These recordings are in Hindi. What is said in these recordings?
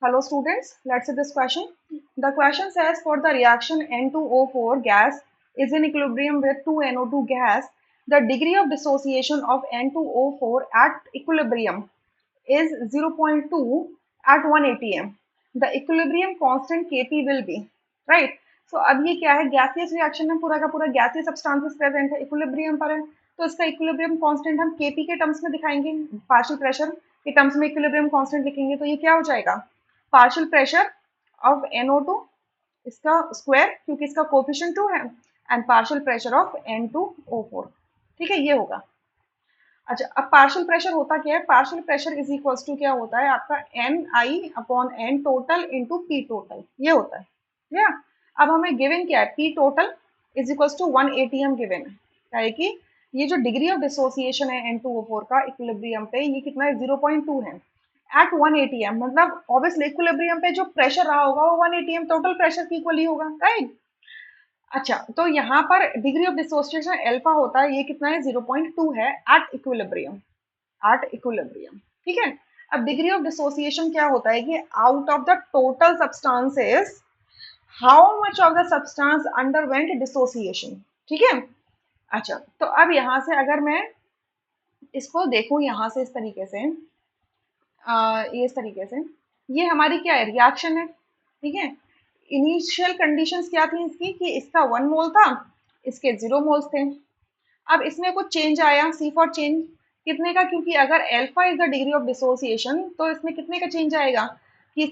Hello students, let's see this question. The question says for the reaction N2O4 gas is in equilibrium with 2NO2 gas, the degree of dissociation of N2O4 at equilibrium is 0.2 at 1 atm. The equilibrium constant Kp will be, right? So अब ये क्या है, गैसियस रिएक्शन में पूरा का पूरा गैसियस सब्सटेंसेस प्रेजेंट है, इक्विलिब्रियम पर है, तो इसका इक्विलिब्रियम कांस्टेंट हम Kp के टर्म्स में दिखाएंगे, पार्शियल प्रेशर के टर्म्स में इक्विलिब्रियम कांस्टेंट लिखेंगे, तो ये क्या हो जाएगा, पार्शियल प्रेशर ऑफ NO2 इसका स्क्वायर क्योंकि इसका कोफिशिएंट 2 है, and partial pressure of N2O4, ठीक है, ये होगा। अच्छा, अब पार्शियल प्रेशर होता क्या है, partial pressure is equals to क्या होता है आपका N I upon N total into P total, ये होता है, या अब हमें गिवन क्या है, P total is equals to 1 ATM given है, क्या है कि ये जो डिग्री ऑफ डिसोसिएशन है N2O4 का इक्विलिब्रियम पे, ये कितना है, 0.2 है एट 1 एटीएम, मतलब ऑब्वियसली इक्विलिब्रियम पे जो प्रेशर रहा होगा वो 1 एटीएम टोटल प्रेशर की इक्वली होगा, राइट। अच्छा, तो यहाँ पर डिग्री ऑफ डिसोसिएशन अल्फा होता है, ये कितना है, 0.2 है एट इक्विलिब्रियम, एट इक्विलिब्रियम, ठीक है। अब डिग्री ऑफ डिसोसिएशन क्या होता है कि out of the total substances how much of the substance underwent dissociation, ठीक है। अच्छा, तो अब यहाँ से अगर मैं इसको देखूं यहाँ से इस तरीके से, ये इस तरीके से, ये हमारी क्या है, रिएक्शन है, ठीक है। इनिशियल कंडीशंस क्या थी इसकी कि इसका 1 मोल था, इसके 0 मोल्स थे। अब इसमें कुछ चेंज आया, सी फॉर चेंज कितने का, क्योंकि अगर alpha is the degree of dissociation तो इसमें कितने का चेंज आएगा कि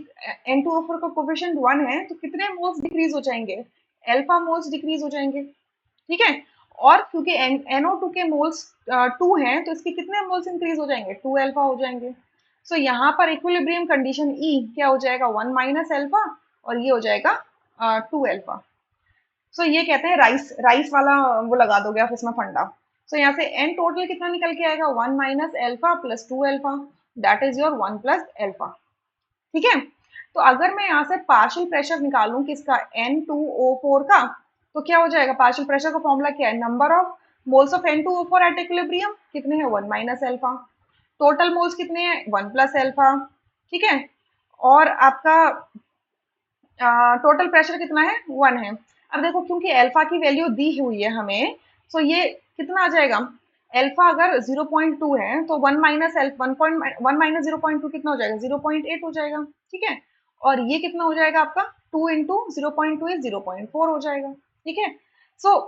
N2O4 का कोफिशिएंट 1 है तो कितने मोल्स डिक्रीज हो जाएंगे, अल्फा मोल्स डिक्रीज हो जाएंगे, ठीक है। और क्योंकि NO2 के मोल्स 2 हैं तो इसके कितने मोल्स इंक्रीज हो जाएंगे, 2 अल्फा हो जाएंगे। सो यहाँ पर इक्विलिब्रियम कंडीशन ई क्या हो जाएगा, 1 माइनस अल्फा, और ये हो जाएगा 2 अल्फा। सो ये कहते हैं राइस राइस वाला वो लगा दोगे आप इसमें फंडा। सो यहाँ से एन टोटल कितना निकल के आएगा, 1 minus alpha plus 2 alpha, that is your 1 plus alpha, ठीक है। तो अगर मैं यहाँ से पार्शियल प्रेशर निकालूं किसका, N2O4 का, तो क्या हो जाएगा, पार्शियल प्रेशर का फॉर्मूला क्या है, number of moles of N2O4 at equilibrium कितने हैं, 1 माइनस एल्फा, टोटल मोल्स कितने हैं, 1 प्लस एल्फा, ठीक है। और आपका टोटल प्रेशर कितना है, 1 है। अब देखो क्योंकि अल्फा की वैल्यू दी हुई है हमें, सो ये कितना आ जाएगा, अल्फा अगर 0.2 है तो 1 माइनस एल्फा 1 माइनस 0.2 कितना हो जाएगा, 0.8 हो जाएगा, ठीक है। और ये कितना हो जाएगा आपका, 2 इंटू 0.2 इज 0.4 हो जाएगा, ठीक है। सो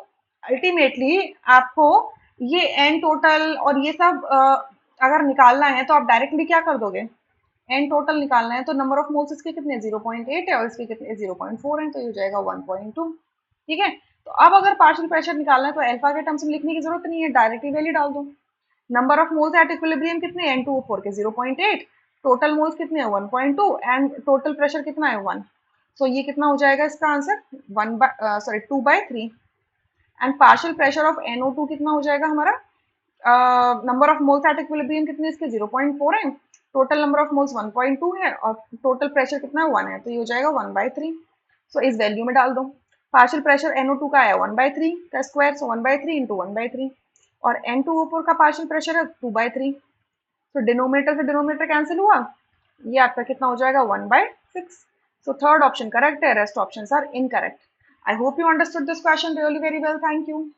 अल्टीमेटली आपको ये एन टोटल और ये सब अगर निकालना है तो आप डायरेक्टली क्या कर दोगे, एन टोटल निकालना है तो नंबर ऑफ मोल्स इसके कितने, 0.8 है और इसके कितने 0.4 है, तो ये हो जाएगा 1.2, ठीक है। तो अब अगर पार्शियल प्रेशर निकालना है तो अल्फा के टर्म्स में लिखने की जरूरत नहीं है, डायरेक्टली वैल्यू डाल दो। Number of moles at equilibrium कितने, N2O4 के 0.8, टोटल मोल्स कितने हैं 1.2, एंड टोटल प्रेशर कितना है 1। सो ये कितना हो जाएगा इसका answer, 2/3। And partial pressure of NO2 कितना हो जाएगा हमारा, number of moles at equilibrium कितने इसके 0.4 है, टोटल नंबर ऑफ मोल्स 1.2 है और टोटल प्रेशर कितना है 1 है, तो ये हो जाएगा 1/3। सो इस वैल्यू में डाल दो, पार्शियल प्रेशर NO2 का है 1/3 का स्क्वायर, सो 1/3 इंटू 1/3, और N2O4 का पार्शियल प्रेशर है 2/3, तो डिनोमिनेटर से डिनोमिनेटर कैंसिल हुआ, ये आपका कितना हो जाएगा 1/6। सो थर्ड ऑप्शन करेक्ट है, rest options are incorrect. I hope you understood this question really very well, thank you.